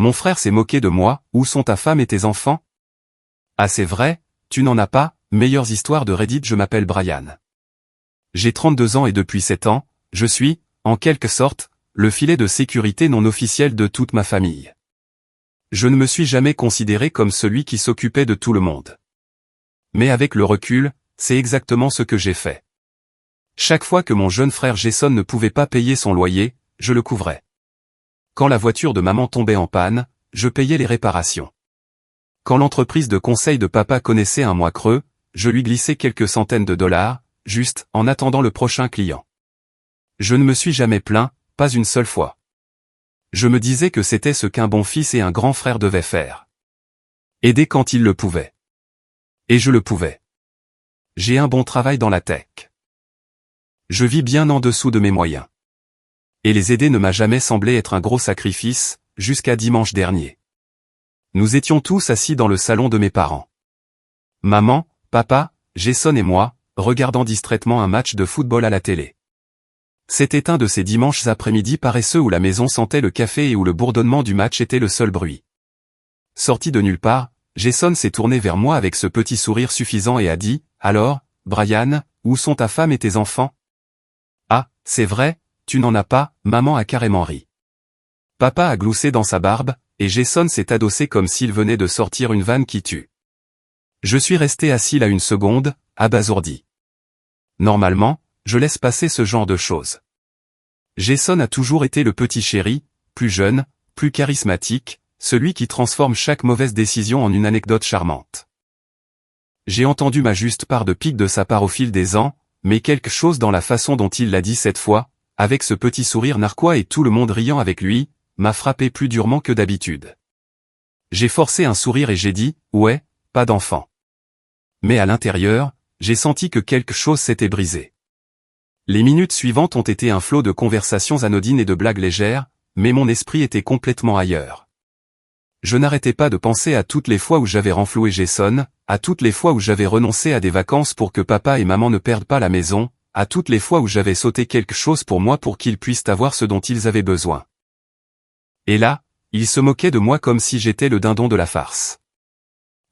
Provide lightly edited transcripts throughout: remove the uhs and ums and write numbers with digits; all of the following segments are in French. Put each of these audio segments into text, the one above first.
Mon frère s'est moqué de moi, où sont ta femme et tes enfants? Ah c'est vrai, tu n'en as pas, meilleures histoires de Reddit. Je m'appelle Brian. J'ai 32 ans et depuis 7 ans, je suis, en quelque sorte, le filet de sécurité non officiel de toute ma famille. Je ne me suis jamais considéré comme celui qui s'occupait de tout le monde. Mais avec le recul, c'est exactement ce que j'ai fait. Chaque fois que mon jeune frère Jason ne pouvait pas payer son loyer, je le couvrais. Quand la voiture de maman tombait en panne, je payais les réparations. Quand l'entreprise de conseil de papa connaissait un mois creux, je lui glissais quelques centaines de dollars, juste en attendant le prochain client. Je ne me suis jamais plaint, pas une seule fois. Je me disais que c'était ce qu'un bon fils et un grand frère devaient faire. Aider quand il le pouvait. Et je le pouvais. J'ai un bon travail dans la tech. Je vis bien en dessous de mes moyens. Et les aider ne m'a jamais semblé être un gros sacrifice, jusqu'à dimanche dernier. Nous étions tous assis dans le salon de mes parents. Maman, papa, Jason et moi, regardant distraitement un match de football à la télé. C'était un de ces dimanches après-midi paresseux où la maison sentait le café et où le bourdonnement du match était le seul bruit. Sorti de nulle part, Jason s'est tourné vers moi avec ce petit sourire suffisant et a dit, « Alors, Brian, où sont ta femme et tes enfants ?»« Ah, c'est vrai, tu n'en as pas », maman a carrément ri. Papa a gloussé dans sa barbe, et Jason s'est adossé comme s'il venait de sortir une vanne qui tue. Je suis resté assis là une seconde, abasourdi. Normalement, je laisse passer ce genre de choses. Jason a toujours été le petit chéri, plus jeune, plus charismatique, celui qui transforme chaque mauvaise décision en une anecdote charmante. J'ai entendu ma juste part de pique de sa part au fil des ans, mais quelque chose dans la façon dont il l'a dit cette fois, avec ce petit sourire narquois et tout le monde riant avec lui, m'a frappé plus durement que d'habitude. J'ai forcé un sourire et j'ai dit, « Ouais, pas d'enfant. » Mais à l'intérieur, j'ai senti que quelque chose s'était brisé. Les minutes suivantes ont été un flot de conversations anodines et de blagues légères, mais mon esprit était complètement ailleurs. Je n'arrêtais pas de penser à toutes les fois où j'avais renfloué Jason, à toutes les fois où j'avais renoncé à des vacances pour que papa et maman ne perdent pas la maison, à toutes les fois où j'avais sauté quelque chose pour moi pour qu'ils puissent avoir ce dont ils avaient besoin. Et là, ils se moquaient de moi comme si j'étais le dindon de la farce.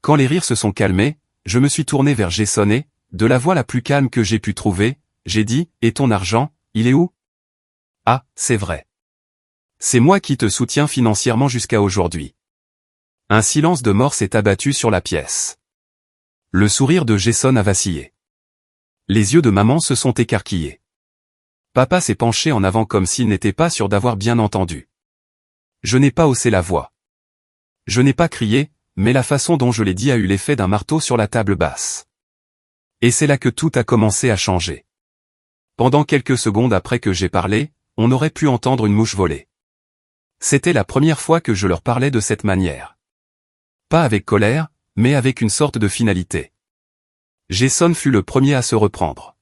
Quand les rires se sont calmés, je me suis tourné vers Jason et, de la voix la plus calme que j'ai pu trouver, j'ai dit, « Et ton argent, il est où ?»« Ah, c'est vrai. C'est moi qui te soutiens financièrement jusqu'à aujourd'hui. » Un silence de mort s'est abattu sur la pièce. Le sourire de Jason a vacillé. Les yeux de maman se sont écarquillés. Papa s'est penché en avant comme s'il n'était pas sûr d'avoir bien entendu. Je n'ai pas haussé la voix. Je n'ai pas crié, mais la façon dont je l'ai dit a eu l'effet d'un marteau sur la table basse. Et c'est là que tout a commencé à changer. Pendant quelques secondes après que j'ai parlé, on aurait pu entendre une mouche voler. C'était la première fois que je leur parlais de cette manière. Pas avec colère, mais avec une sorte de finalité. Jason fut le premier à se reprendre.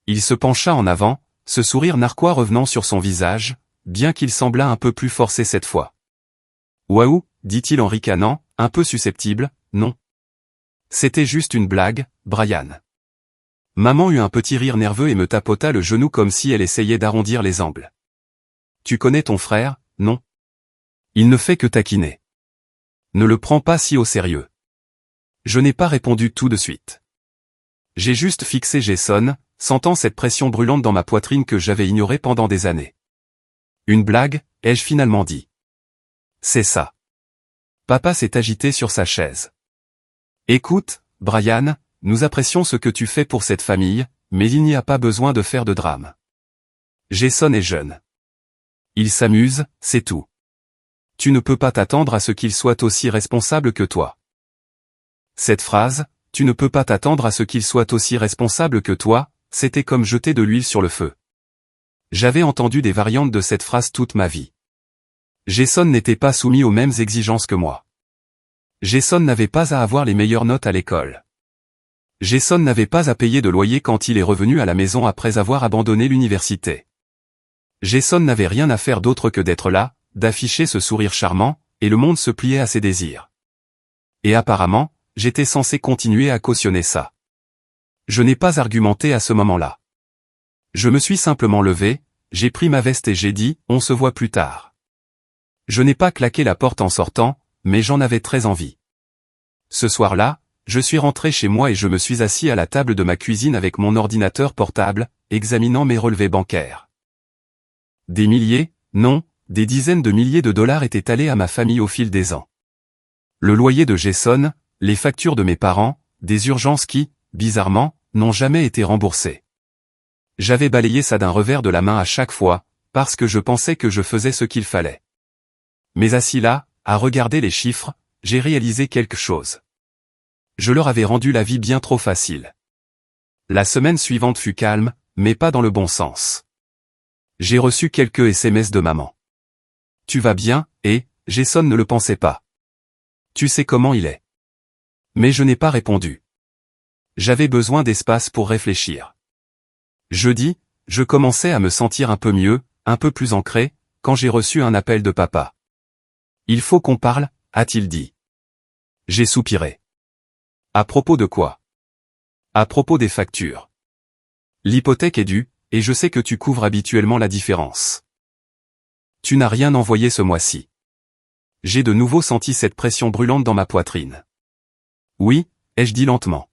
Il se pencha en avant, ce sourire narquois revenant sur son visage, bien qu'il semblât un peu plus forcé cette fois. « Waouh » dit-il en ricanant, un peu susceptible, « non. C'était juste une blague, Brian. » Maman eut un petit rire nerveux et me tapota le genou comme si elle essayait d'arrondir les angles. « Tu connais ton frère, non? Il ne fait que taquiner. Ne le prends pas si au sérieux. » Je n'ai pas répondu tout de suite. J'ai juste fixé Jason, sentant cette pression brûlante dans ma poitrine que j'avais ignorée pendant des années. « Une blague ?» ai-je finalement dit. « C'est ça. » Papa s'est agité sur sa chaise. « Écoute, Brian, nous apprécions ce que tu fais pour cette famille, mais il n'y a pas besoin de faire de drame. Jason est jeune. Il s'amuse, c'est tout. Tu ne peux pas t'attendre à ce qu'il soit aussi responsable que toi. » Cette phrase, « Tu ne peux pas t'attendre à ce qu'il soit aussi responsable que toi », c'était comme jeter de l'huile sur le feu. J'avais entendu des variantes de cette phrase toute ma vie. Jason n'était pas soumis aux mêmes exigences que moi. Jason n'avait pas à avoir les meilleures notes à l'école. Jason n'avait pas à payer de loyer quand il est revenu à la maison après avoir abandonné l'université. Jason n'avait rien à faire d'autre que d'être là, d'afficher ce sourire charmant, et le monde se pliait à ses désirs. Et apparemment, j'étais censé continuer à cautionner ça. Je n'ai pas argumenté à ce moment-là. Je me suis simplement levé, j'ai pris ma veste et j'ai dit, on se voit plus tard. Je n'ai pas claqué la porte en sortant, mais j'en avais très envie. Ce soir-là, je suis rentré chez moi et je me suis assis à la table de ma cuisine avec mon ordinateur portable, examinant mes relevés bancaires. Des milliers, non, des dizaines de milliers de dollars étaient allés à ma famille au fil des ans. Le loyer de Jason, les factures de mes parents, des urgences qui, bizarrement, n'ont jamais été remboursées. J'avais balayé ça d'un revers de la main à chaque fois, parce que je pensais que je faisais ce qu'il fallait. Mais assis là, à regarder les chiffres, j'ai réalisé quelque chose. Je leur avais rendu la vie bien trop facile. La semaine suivante fut calme, mais pas dans le bon sens. J'ai reçu quelques SMS de maman. Tu vas bien, et, Jason ne le pensait pas. Tu sais comment il est. Mais je n'ai pas répondu. J'avais besoin d'espace pour réfléchir. Jeudi, je commençais à me sentir un peu mieux, un peu plus ancré, quand j'ai reçu un appel de papa. Il faut qu'on parle, a-t-il dit. J'ai soupiré. À propos de quoi? À propos des factures. L'hypothèque est due, et je sais que tu couvres habituellement la différence. Tu n'as rien envoyé ce mois-ci. J'ai de nouveau senti cette pression brûlante dans ma poitrine. Oui, ai-je dit lentement.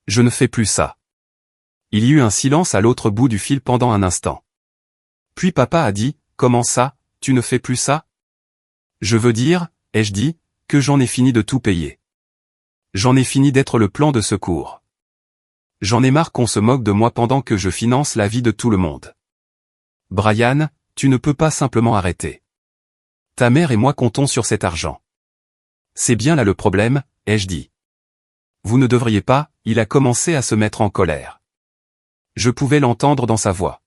Je ne fais plus ça. Il y eut un silence à l'autre bout du fil pendant un instant. Puis papa a dit, comment ça, tu ne fais plus ça? Je veux dire, ai-je dit, que j'en ai fini de tout payer. J'en ai fini d'être le plan de secours. J'en ai marre qu'on se moque de moi pendant que je finance la vie de tout le monde. Brian, tu ne peux pas simplement arrêter. Ta mère et moi comptons sur cet argent. C'est bien là le problème, ai-je dit. Vous ne devriez pas, il a commencé à se mettre en colère. Je pouvais l'entendre dans sa voix.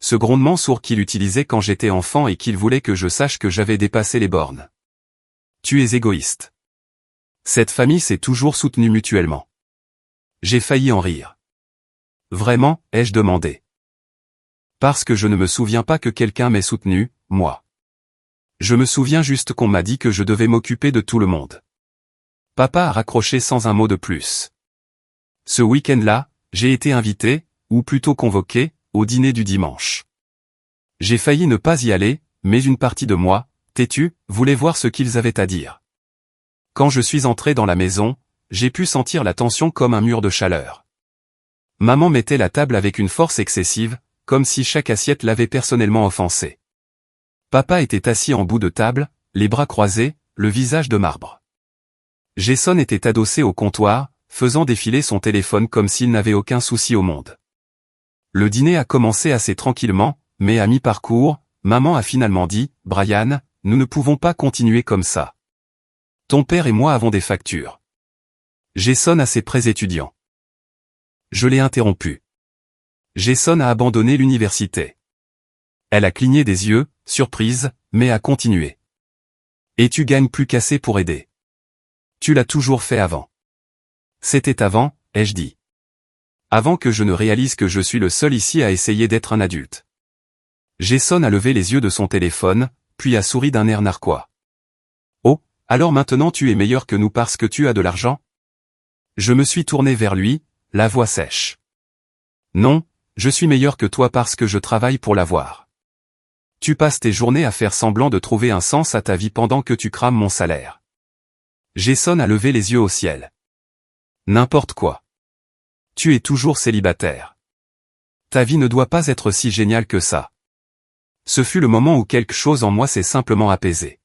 Ce grondement sourd qu'il utilisait quand j'étais enfant et qu'il voulait que je sache que j'avais dépassé les bornes. Tu es égoïste. Cette famille s'est toujours soutenue mutuellement. J'ai failli en rire. Vraiment, ai-je demandé. Parce que je ne me souviens pas que quelqu'un m'ait soutenu, moi. Je me souviens juste qu'on m'a dit que je devais m'occuper de tout le monde. Papa a raccroché sans un mot de plus. Ce week-end-là, j'ai été invité, ou plutôt convoqué, au dîner du dimanche. J'ai failli ne pas y aller, mais une partie de moi, têtue, voulait voir ce qu'ils avaient à dire. Quand je suis entré dans la maison, j'ai pu sentir la tension comme un mur de chaleur. Maman mettait la table avec une force excessive, comme si chaque assiette l'avait personnellement offensé. Papa était assis en bout de table, les bras croisés, le visage de marbre. Jason était adossé au comptoir, faisant défiler son téléphone comme s'il n'avait aucun souci au monde. Le dîner a commencé assez tranquillement, mais à mi-parcours, maman a finalement dit, « Brian, nous ne pouvons pas continuer comme ça. Ton père et moi avons des factures. » Jason a ses prêts étudiants. Je l'ai interrompu. Jason a abandonné l'université. Elle a cligné des yeux, surprise, mais a continué. Et tu gagnes plus qu'assez pour aider. Tu l'as toujours fait avant. C'était avant, ai-je dit. Avant que je ne réalise que je suis le seul ici à essayer d'être un adulte. Jason a levé les yeux de son téléphone, puis a souri d'un air narquois. Oh, alors maintenant tu es meilleur que nous parce que tu as de l'argent? Je me suis tourné vers lui, la voix sèche. Non, je suis meilleur que toi parce que je travaille pour l'avoir. Tu passes tes journées à faire semblant de trouver un sens à ta vie pendant que tu crames mon salaire. Jason a levé les yeux au ciel. N'importe quoi. Tu es toujours célibataire. Ta vie ne doit pas être si géniale que ça. Ce fut le moment où quelque chose en moi s'est simplement apaisé.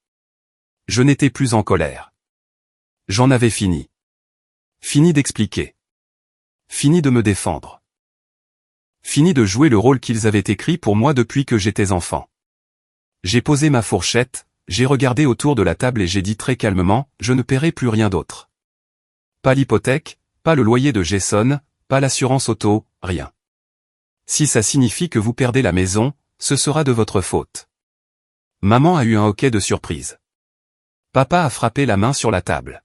Je n'étais plus en colère. J'en avais fini. Fini d'expliquer. Fini de me défendre. Fini de jouer le rôle qu'ils avaient écrit pour moi depuis que j'étais enfant. J'ai posé ma fourchette, j'ai regardé autour de la table et j'ai dit très calmement, je ne paierai plus rien d'autre. Pas l'hypothèque, pas le loyer de Jason, pas l'assurance auto, rien. Si ça signifie que vous perdez la maison, ce sera de votre faute. Maman a eu un hoquet de surprise. Papa a frappé la main sur la table.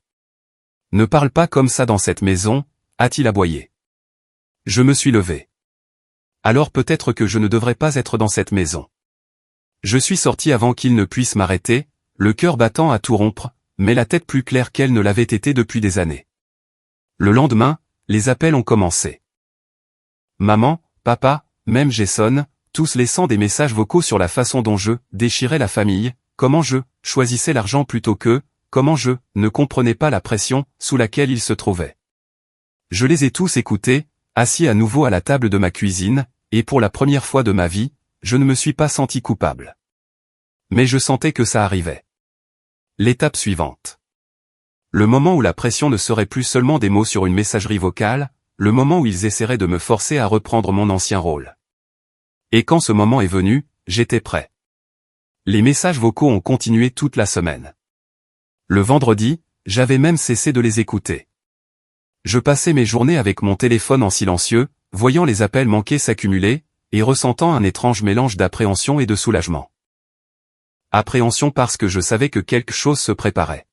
Ne parle pas comme ça dans cette maison, a-t-il aboyé. Je me suis levé. Alors peut-être que je ne devrais pas être dans cette maison. Je suis sorti avant qu'il ne puisse m'arrêter, le cœur battant à tout rompre, mais la tête plus claire qu'elle ne l'avait été depuis des années. Le lendemain, les appels ont commencé. Maman, papa, même Jason, tous laissant des messages vocaux sur la façon dont je déchirais la famille, comment je choisissais l'argent plutôt que, comment je ne comprenais pas la pression sous laquelle il se trouvait. Je les ai tous écoutés, assis à nouveau à la table de ma cuisine, et pour la première fois de ma vie, je ne me suis pas senti coupable. Mais je sentais que ça arrivait. L'étape suivante. Le moment où la pression ne serait plus seulement des mots sur une messagerie vocale, le moment où ils essaieraient de me forcer à reprendre mon ancien rôle. Et quand ce moment est venu, j'étais prêt. Les messages vocaux ont continué toute la semaine. Le vendredi, j'avais même cessé de les écouter. Je passais mes journées avec mon téléphone en silencieux, voyant les appels manqués s'accumuler, et ressentant un étrange mélange d'appréhension et de soulagement. Appréhension parce que je savais que quelque chose se préparait.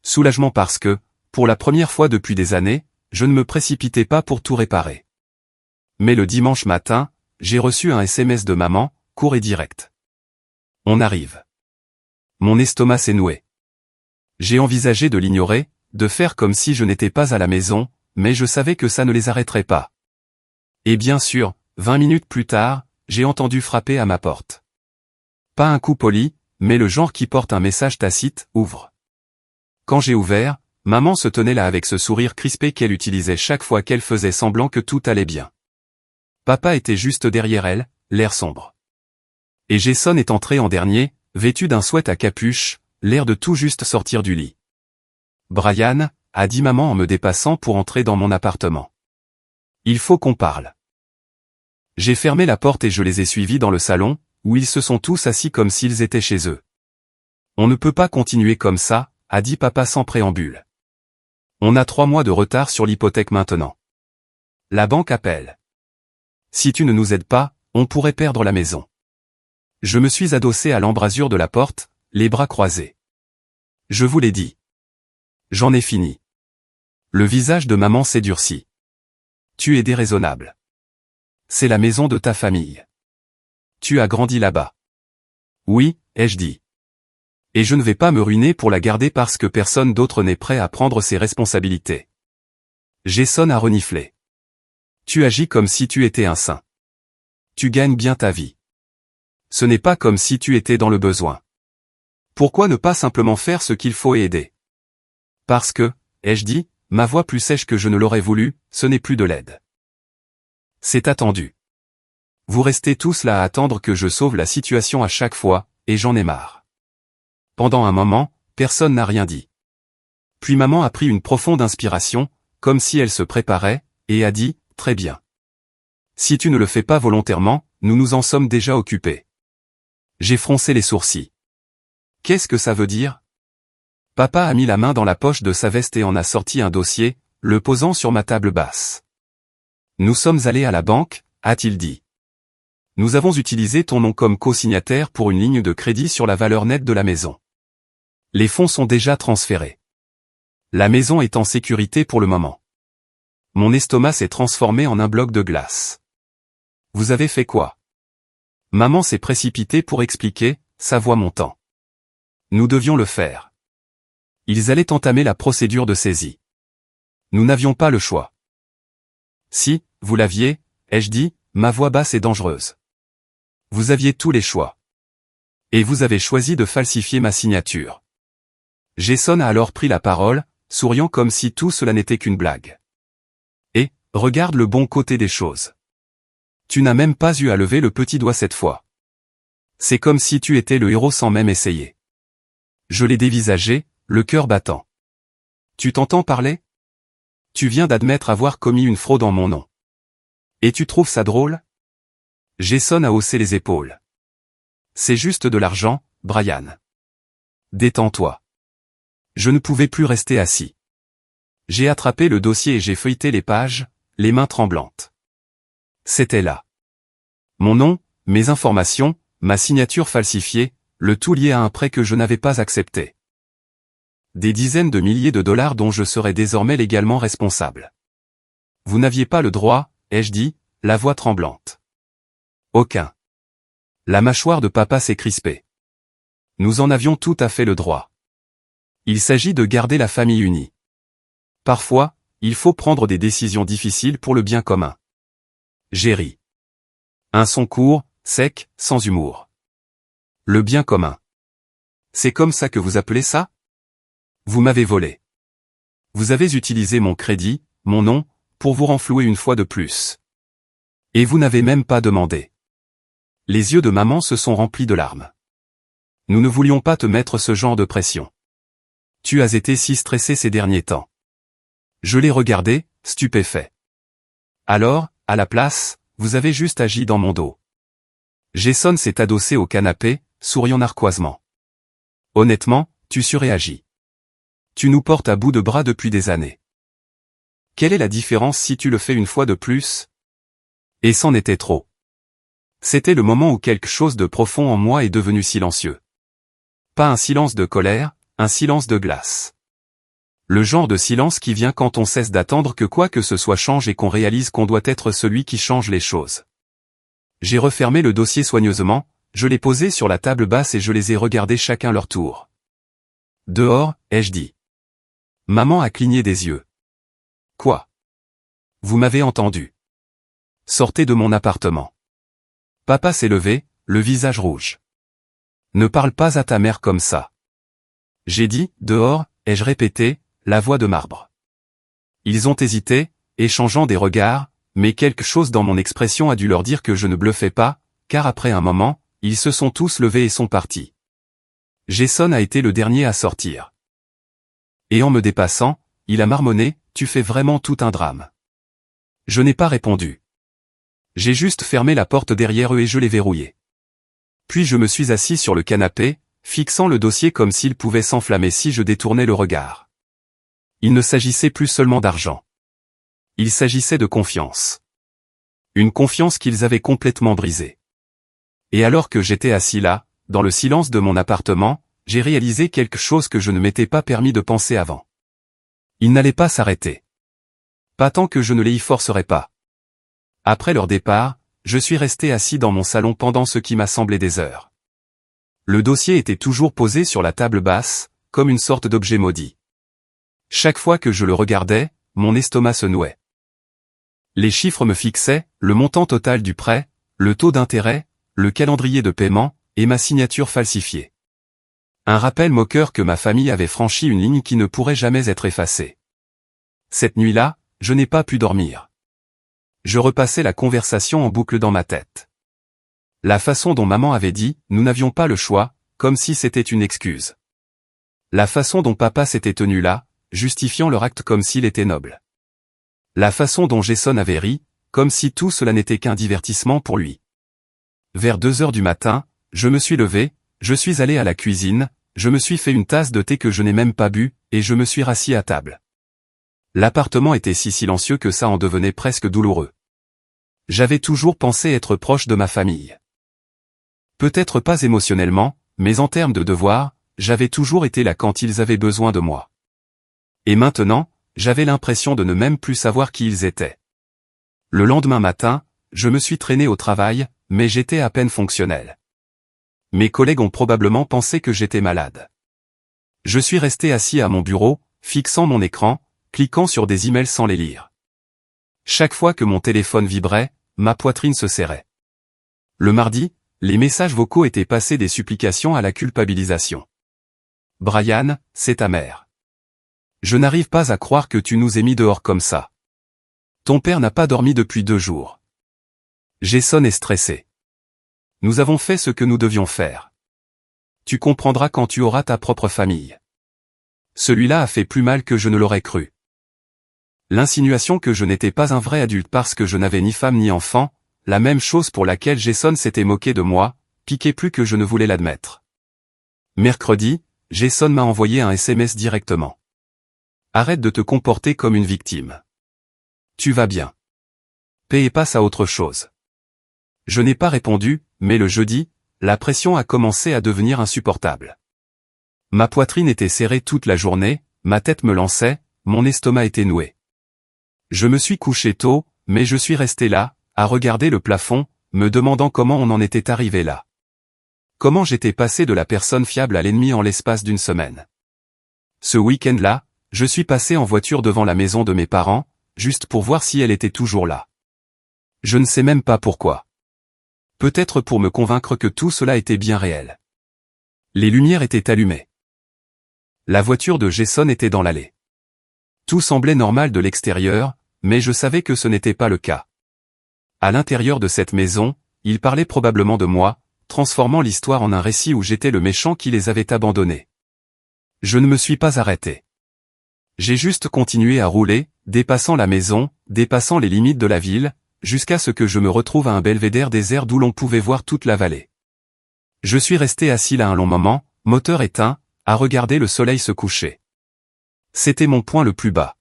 Soulagement parce que, pour la première fois depuis des années, je ne me précipitais pas pour tout réparer. Mais le dimanche matin, j'ai reçu un SMS de maman, court et direct. On arrive. Mon estomac s'est noué. J'ai envisagé de l'ignorer, de faire comme si je n'étais pas à la maison, mais je savais que ça ne les arrêterait pas. Et bien sûr, 20 minutes plus tard, j'ai entendu frapper à ma porte. Pas un coup poli, mais le genre qui porte un message tacite, ouvre. Quand j'ai ouvert, maman se tenait là avec ce sourire crispé qu'elle utilisait chaque fois qu'elle faisait semblant que tout allait bien. Papa était juste derrière elle, l'air sombre. Et Jason est entré en dernier, vêtu d'un sweat à capuche, l'air de tout juste sortir du lit. Brian, a dit maman en me dépassant pour entrer dans mon appartement. Il faut qu'on parle. J'ai fermé la porte et je les ai suivis dans le salon, où ils se sont tous assis comme s'ils étaient chez eux. On ne peut pas continuer comme ça, a dit papa sans préambule. On a 3 mois de retard sur l'hypothèque maintenant. La banque appelle. Si tu ne nous aides pas, on pourrait perdre la maison. Je me suis adossé à l'embrasure de la porte, les bras croisés. Je vous l'ai dit. J'en ai fini. Le visage de maman s'est durci. Tu es déraisonnable. C'est la maison de ta famille. Tu as grandi là-bas. Oui, ai-je dit. Et je ne vais pas me ruiner pour la garder parce que personne d'autre n'est prêt à prendre ses responsabilités. Jason a reniflé. Tu agis comme si tu étais un saint. Tu gagnes bien ta vie. Ce n'est pas comme si tu étais dans le besoin. Pourquoi ne pas simplement faire ce qu'il faut et aider? Parce que, ai-je dit, ma voix plus sèche que je ne l'aurais voulu, ce n'est plus de l'aide. C'est attendu. Vous restez tous là à attendre que je sauve la situation à chaque fois, et j'en ai marre. Pendant un moment, personne n'a rien dit. Puis maman a pris une profonde inspiration, comme si elle se préparait, et a dit, très bien. Si tu ne le fais pas volontairement, nous nous en sommes déjà occupés. J'ai froncé les sourcils. Qu'est-ce que ça veut dire? Papa a mis la main dans la poche de sa veste et en a sorti un dossier, le posant sur ma table basse. Nous sommes allés à la banque, a-t-il dit. Nous avons utilisé ton nom comme co-signataire pour une ligne de crédit sur la valeur nette de la maison. Les fonds sont déjà transférés. La maison est en sécurité pour le moment. Mon estomac s'est transformé en un bloc de glace. Vous avez fait quoi? Maman s'est précipitée pour expliquer, sa voix montant. Nous devions le faire. Ils allaient entamer la procédure de saisie. Nous n'avions pas le choix. Si, vous l'aviez, ai-je dit, ma voix basse et dangereuse. Vous aviez tous les choix. Et vous avez choisi de falsifier ma signature. Jason a alors pris la parole, souriant comme si tout cela n'était qu'une blague. Et, regarde le bon côté des choses. Tu n'as même pas eu à lever le petit doigt cette fois. C'est comme si tu étais le héros sans même essayer. Je l'ai dévisagé, le cœur battant. Tu t'entends parler? Tu viens d'admettre avoir commis une fraude en mon nom. Et tu trouves ça drôle? Jason a haussé les épaules. C'est juste de l'argent, Brian. Détends-toi. Je ne pouvais plus rester assis. J'ai attrapé le dossier et j'ai feuilleté les pages, les mains tremblantes. C'était là. Mon nom, mes informations, ma signature falsifiée, le tout lié à un prêt que je n'avais pas accepté. Des dizaines de milliers de dollars dont je serais désormais légalement responsable. Vous n'aviez pas le droit, ai-je dit, la voix tremblante. Aucun. La mâchoire de papa s'est crispée. Nous en avions tout à fait le droit. Il s'agit de garder la famille unie. Parfois, il faut prendre des décisions difficiles pour le bien commun. J'ai ri. Un son court, sec, sans humour. Le bien commun. C'est comme ça que vous appelez ça? Vous m'avez volé. Vous avez utilisé mon crédit, mon nom, pour vous renflouer une fois de plus. Et vous n'avez même pas demandé. Les yeux de maman se sont remplis de larmes. Nous ne voulions pas te mettre ce genre de pression. Tu as été si stressé ces derniers temps. Je l'ai regardé, stupéfait. Alors, à la place, vous avez juste agi dans mon dos. Jason s'est adossé au canapé, souriant narquoisement. Honnêtement, tu surréagis. Tu nous portes à bout de bras depuis des années. Quelle est la différence si tu le fais une fois de plus? Et c'en était trop. C'était le moment où quelque chose de profond en moi est devenu silencieux. Pas un silence de colère, un silence de glace. Le genre de silence qui vient quand on cesse d'attendre que quoi que ce soit change et qu'on réalise qu'on doit être celui qui change les choses. J'ai refermé le dossier soigneusement, je l'ai posé sur la table basse et je les ai regardés chacun leur tour. Dehors, ai-je dit. Maman a cligné des yeux. Quoi? Vous m'avez entendu. Sortez de mon appartement. Papa s'est levé, le visage rouge. Ne parle pas à ta mère comme ça. J'ai dit, dehors, ai-je répété, la voix de marbre. Ils ont hésité, échangeant des regards, mais quelque chose dans mon expression a dû leur dire que je ne bluffais pas, car après un moment, ils se sont tous levés et sont partis. Jason a été le dernier à sortir. Et en me dépassant, il a marmonné, tu fais vraiment tout un drame. Je n'ai pas répondu. J'ai juste fermé la porte derrière eux et je l'ai verrouillée. Puis je me suis assis sur le canapé, fixant le dossier comme s'il pouvait s'enflammer si je détournais le regard. Il ne s'agissait plus seulement d'argent. Il s'agissait de confiance. Une confiance qu'ils avaient complètement brisée. Et alors que j'étais assis là, dans le silence de mon appartement, j'ai réalisé quelque chose que je ne m'étais pas permis de penser avant. Ils n'allaient pas s'arrêter. Pas tant que je ne les y forcerais pas. Après leur départ, je suis resté assis dans mon salon pendant ce qui m'a semblé des heures. Le dossier était toujours posé sur la table basse, comme une sorte d'objet maudit. Chaque fois que je le regardais, mon estomac se nouait. Les chiffres me fixaient, le montant total du prêt, le taux d'intérêt, le calendrier de paiement, et ma signature falsifiée. Un rappel moqueur que ma famille avait franchi une ligne qui ne pourrait jamais être effacée. Cette nuit-là, je n'ai pas pu dormir. Je repassais la conversation en boucle dans ma tête. La façon dont maman avait dit « nous n'avions pas le choix », comme si c'était une excuse. La façon dont papa s'était tenu là, justifiant leur acte comme s'il était noble. La façon dont Jason avait ri, comme si tout cela n'était qu'un divertissement pour lui. Vers 2 heures du matin, je me suis levé, je suis allé à la cuisine, je me suis fait une tasse de thé que je n'ai même pas bu, et je me suis rassis à table. L'appartement était si silencieux que ça en devenait presque douloureux. J'avais toujours pensé être proche de ma famille. Peut-être pas émotionnellement, mais en termes de devoir, j'avais toujours été là quand ils avaient besoin de moi. Et maintenant, j'avais l'impression de ne même plus savoir qui ils étaient. Le lendemain matin, je me suis traîné au travail, mais j'étais à peine fonctionnel. Mes collègues ont probablement pensé que j'étais malade. Je suis resté assis à mon bureau, fixant mon écran, cliquant sur des emails sans les lire. Chaque fois que mon téléphone vibrait, ma poitrine se serrait. Le mardi, les messages vocaux étaient passés des supplications à la culpabilisation. Brian, c'est ta mère. Je n'arrive pas à croire que tu nous aies mis dehors comme ça. Ton père n'a pas dormi depuis 2 jours. Jason est stressé. Nous avons fait ce que nous devions faire. Tu comprendras quand tu auras ta propre famille. Celui-là a fait plus mal que je ne l'aurais cru. L'insinuation que je n'étais pas un vrai adulte parce que je n'avais ni femme ni enfant, la même chose pour laquelle Jason s'était moqué de moi, piquait plus que je ne voulais l'admettre. Mercredi, Jason m'a envoyé un SMS directement. Arrête de te comporter comme une victime. Tu vas bien. Paix et passe à autre chose. Je n'ai pas répondu, mais le jeudi, la pression a commencé à devenir insupportable. Ma poitrine était serrée toute la journée, ma tête me lançait, mon estomac était noué. Je me suis couché tôt, mais je suis resté là, à regarder le plafond, me demandant comment on en était arrivé là. Comment j'étais passé de la personne fiable à l'ennemi en l'espace d'une semaine. Ce week-end-là, je suis passé en voiture devant la maison de mes parents, juste pour voir si elle était toujours là. Je ne sais même pas pourquoi. Peut-être pour me convaincre que tout cela était bien réel. Les lumières étaient allumées. La voiture de Jason était dans l'allée. Tout semblait normal de l'extérieur, mais je savais que ce n'était pas le cas. À l'intérieur de cette maison, il parlait probablement de moi, transformant l'histoire en un récit où j'étais le méchant qui les avait abandonnés. Je ne me suis pas arrêté. J'ai juste continué à rouler, dépassant la maison, dépassant les limites de la ville, jusqu'à ce que je me retrouve à un belvédère désert d'où l'on pouvait voir toute la vallée. Je suis resté assis là un long moment, moteur éteint, à regarder le soleil se coucher. C'était mon point le plus bas.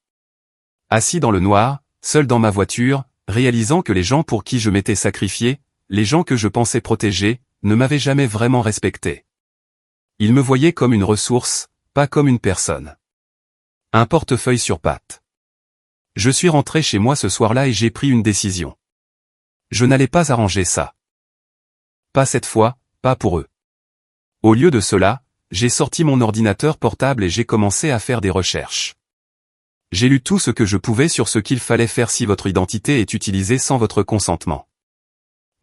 Assis dans le noir, seul dans ma voiture, réalisant que les gens pour qui je m'étais sacrifié, les gens que je pensais protéger, ne m'avaient jamais vraiment respecté. Ils me voyaient comme une ressource, pas comme une personne. Un portefeuille sur pattes. Je suis rentré chez moi ce soir-là et j'ai pris une décision. Je n'allais pas arranger ça. Pas cette fois, pas pour eux. Au lieu de cela, j'ai sorti mon ordinateur portable et j'ai commencé à faire des recherches. J'ai lu tout ce que je pouvais sur ce qu'il fallait faire si votre identité est utilisée sans votre consentement.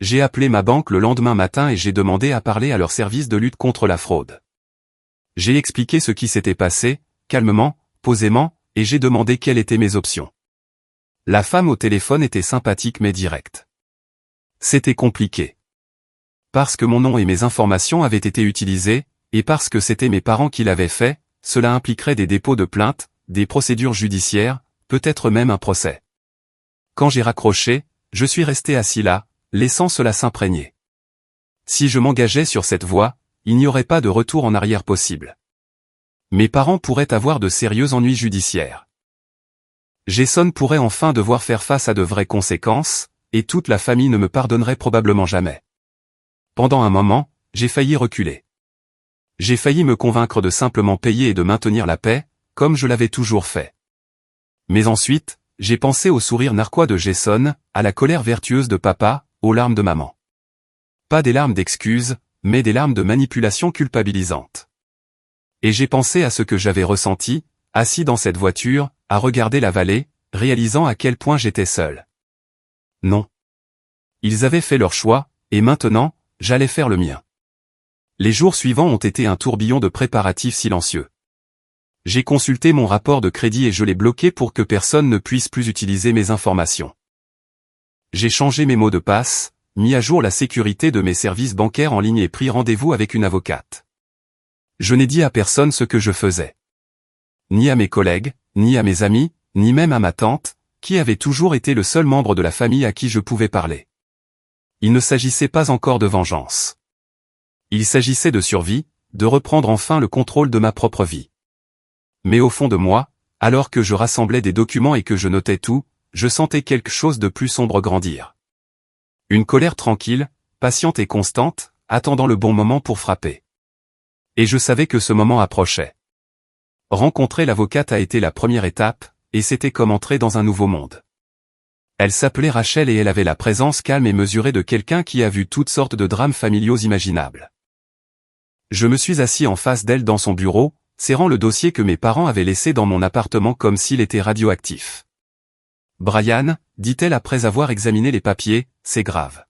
J'ai appelé ma banque le lendemain matin et j'ai demandé à parler à leur service de lutte contre la fraude. J'ai expliqué ce qui s'était passé, calmement, posément, et j'ai demandé quelles étaient mes options. La femme au téléphone était sympathique mais directe. C'était compliqué. Parce que mon nom et mes informations avaient été utilisés, et parce que c'était mes parents qui l'avaient fait, cela impliquerait des dépôts de plainte, des procédures judiciaires, peut-être même un procès. Quand j'ai raccroché, je suis resté assis là, laissant cela s'imprégner. Si je m'engageais sur cette voie, il n'y aurait pas de retour en arrière possible. Mes parents pourraient avoir de sérieux ennuis judiciaires. Jason pourrait enfin devoir faire face à de vraies conséquences, et toute la famille ne me pardonnerait probablement jamais. Pendant un moment, j'ai failli reculer. J'ai failli me convaincre de simplement payer et de maintenir la paix, comme je l'avais toujours fait. Mais ensuite, j'ai pensé au sourire narquois de Jason, à la colère vertueuse de papa, aux larmes de maman. Pas des larmes d'excuses, mais des larmes de manipulation culpabilisante. Et j'ai pensé à ce que j'avais ressenti, assis dans cette voiture, à regarder la vallée, réalisant à quel point j'étais seul. Non. Ils avaient fait leur choix, et maintenant, j'allais faire le mien. Les jours suivants ont été un tourbillon de préparatifs silencieux. J'ai consulté mon rapport de crédit et je l'ai bloqué pour que personne ne puisse plus utiliser mes informations. J'ai changé mes mots de passe, mis à jour la sécurité de mes services bancaires en ligne et pris rendez-vous avec une avocate. Je n'ai dit à personne ce que je faisais. Ni à mes collègues, ni à mes amis, ni même à ma tante, qui avait toujours été le seul membre de la famille à qui je pouvais parler. Il ne s'agissait pas encore de vengeance. Il s'agissait de survie, de reprendre enfin le contrôle de ma propre vie. Mais au fond de moi, alors que je rassemblais des documents et que je notais tout, je sentais quelque chose de plus sombre grandir. Une colère tranquille, patiente et constante, attendant le bon moment pour frapper. Et je savais que ce moment approchait. Rencontrer l'avocate a été la première étape, et c'était comme entrer dans un nouveau monde. Elle s'appelait Rachel et elle avait la présence calme et mesurée de quelqu'un qui a vu toutes sortes de drames familiaux imaginables. Je me suis assis en face d'elle dans son bureau, serrant le dossier que mes parents avaient laissé dans mon appartement comme s'il était radioactif. « Brian, dit-elle après avoir examiné les papiers, c'est grave.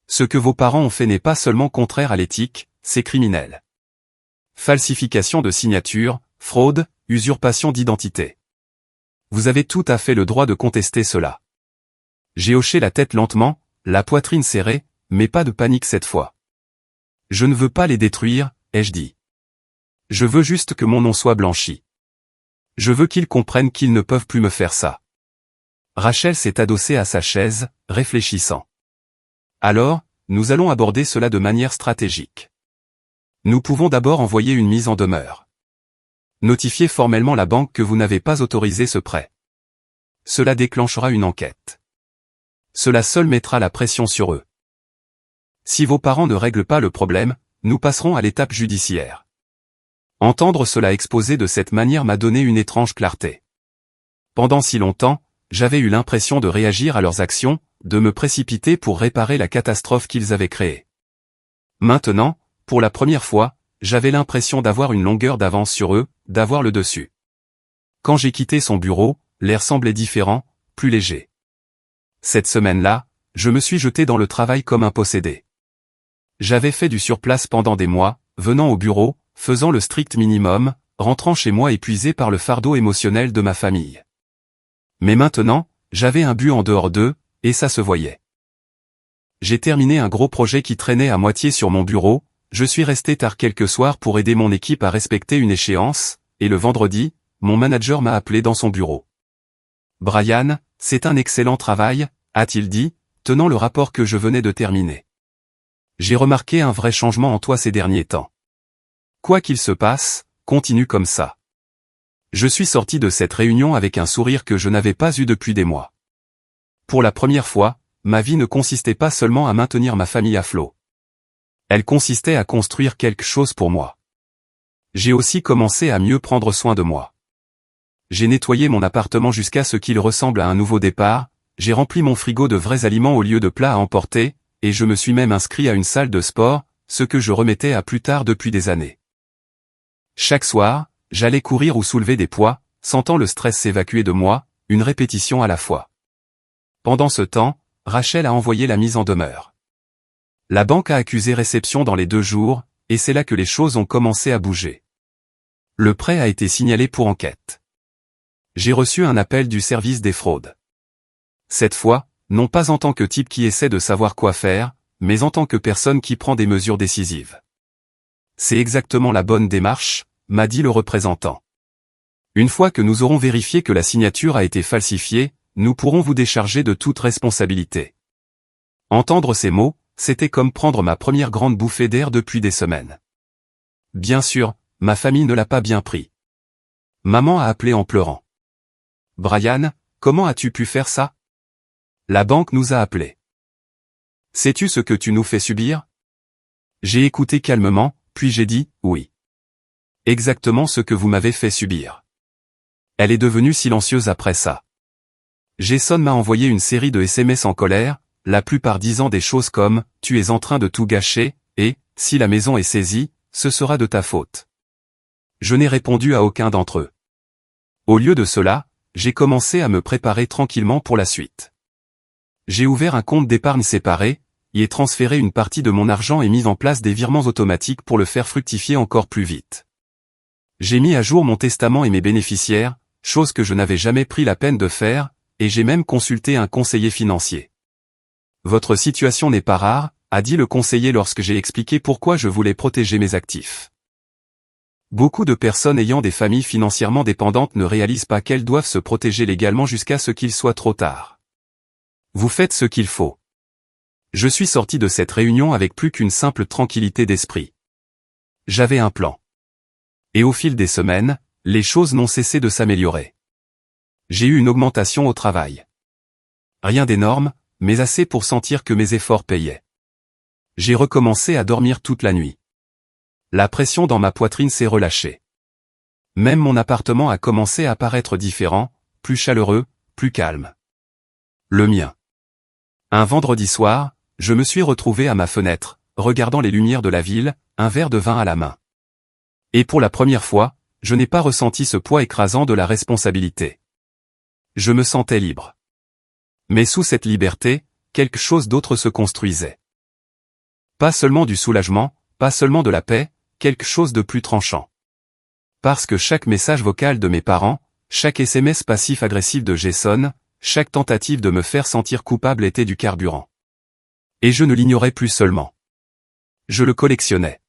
Ce que vos parents ont fait n'est pas seulement contraire à l'éthique, c'est criminel. Falsification de signature, fraude, usurpation d'identité. Vous avez tout à fait le droit de contester cela. » J'ai hoché la tête lentement, la poitrine serrée, mais pas de panique cette fois. Je ne veux pas les détruire, ai-je dit. Je veux juste que mon nom soit blanchi. Je veux qu'ils comprennent qu'ils ne peuvent plus me faire ça. Rachel s'est adossée à sa chaise, réfléchissant. Alors, nous allons aborder cela de manière stratégique. Nous pouvons d'abord envoyer une mise en demeure. Notifiez formellement la banque que vous n'avez pas autorisé ce prêt. Cela déclenchera une enquête. Cela seul mettra la pression sur eux. Si vos parents ne règlent pas le problème, nous passerons à l'étape judiciaire. Entendre cela exposé de cette manière m'a donné une étrange clarté. Pendant si longtemps, j'avais eu l'impression de réagir à leurs actions, de me précipiter pour réparer la catastrophe qu'ils avaient créée. Maintenant, pour la première fois, j'avais l'impression d'avoir une longueur d'avance sur eux, d'avoir le dessus. Quand j'ai quitté son bureau, l'air semblait différent, plus léger. Cette semaine-là, je me suis jeté dans le travail comme un possédé. J'avais fait du surplace pendant des mois, venant au bureau, faisant le strict minimum, rentrant chez moi épuisé par le fardeau émotionnel de ma famille. Mais maintenant, j'avais un but en dehors d'eux, et ça se voyait. J'ai terminé un gros projet qui traînait à moitié sur mon bureau, je suis resté tard quelques soirs pour aider mon équipe à respecter une échéance, et le vendredi, mon manager m'a appelé dans son bureau. « Brian, c'est un excellent travail », a-t-il dit, tenant le rapport que je venais de terminer. « J'ai remarqué un vrai changement en toi ces derniers temps. Quoi qu'il se passe, continue comme ça. » Je suis sorti de cette réunion avec un sourire que je n'avais pas eu depuis des mois. Pour la première fois, ma vie ne consistait pas seulement à maintenir ma famille à flot. Elle consistait à construire quelque chose pour moi. J'ai aussi commencé à mieux prendre soin de moi. J'ai nettoyé mon appartement jusqu'à ce qu'il ressemble à un nouveau départ, j'ai rempli mon frigo de vrais aliments au lieu de plats à emporter, et je me suis même inscrit à une salle de sport, ce que je remettais à plus tard depuis des années. Chaque soir, j'allais courir ou soulever des poids, sentant le stress s'évacuer de moi, une répétition à la fois. Pendant ce temps, Rachel a envoyé la mise en demeure. La banque a accusé réception dans les 2 jours, et c'est là que les choses ont commencé à bouger. Le prêt a été signalé pour enquête. J'ai reçu un appel du service des fraudes. Cette fois, non pas en tant que type qui essaie de savoir quoi faire, mais en tant que personne qui prend des mesures décisives. C'est exactement la bonne démarche, m'a dit le représentant. Une fois que nous aurons vérifié que la signature a été falsifiée, nous pourrons vous décharger de toute responsabilité. Entendre ces mots, c'était comme prendre ma première grande bouffée d'air depuis des semaines. Bien sûr, ma famille ne l'a pas bien pris. Maman a appelé en pleurant. « Brian, comment as-tu pu faire ça ? La banque nous a appelés. Sais-tu ce que tu nous fais subir ? » J'ai écouté calmement, puis j'ai dit « oui. » Exactement ce que vous m'avez fait subir. Elle est devenue silencieuse après ça. Jason m'a envoyé une série de SMS en colère, la plupart disant des choses comme « tu es en train de tout gâcher » et « si la maison est saisie, ce sera de ta faute ». Je n'ai répondu à aucun d'entre eux. Au lieu de cela, j'ai commencé à me préparer tranquillement pour la suite. J'ai ouvert un compte d'épargne séparé, y ai transféré une partie de mon argent et mis en place des virements automatiques pour le faire fructifier encore plus vite. J'ai mis à jour mon testament et mes bénéficiaires, chose que je n'avais jamais pris la peine de faire, et j'ai même consulté un conseiller financier. Votre situation n'est pas rare, a dit le conseiller lorsque j'ai expliqué pourquoi je voulais protéger mes actifs. Beaucoup de personnes ayant des familles financièrement dépendantes ne réalisent pas qu'elles doivent se protéger légalement jusqu'à ce qu'il soit trop tard. Vous faites ce qu'il faut. Je suis sorti de cette réunion avec plus qu'une simple tranquillité d'esprit. J'avais un plan. Et au fil des semaines, les choses n'ont cessé de s'améliorer. J'ai eu une augmentation au travail. Rien d'énorme, mais assez pour sentir que mes efforts payaient. J'ai recommencé à dormir toute la nuit. La pression dans ma poitrine s'est relâchée. Même mon appartement a commencé à paraître différent, plus chaleureux, plus calme. Le mien. Un vendredi soir, je me suis retrouvé à ma fenêtre, regardant les lumières de la ville, un verre de vin à la main. Et pour la première fois, je n'ai pas ressenti ce poids écrasant de la responsabilité. Je me sentais libre. Mais sous cette liberté, quelque chose d'autre se construisait. Pas seulement du soulagement, pas seulement de la paix, quelque chose de plus tranchant. Parce que chaque message vocal de mes parents, chaque SMS passif-agressif de Jason, chaque tentative de me faire sentir coupable était du carburant. Et je ne l'ignorais plus seulement. Je le collectionnais.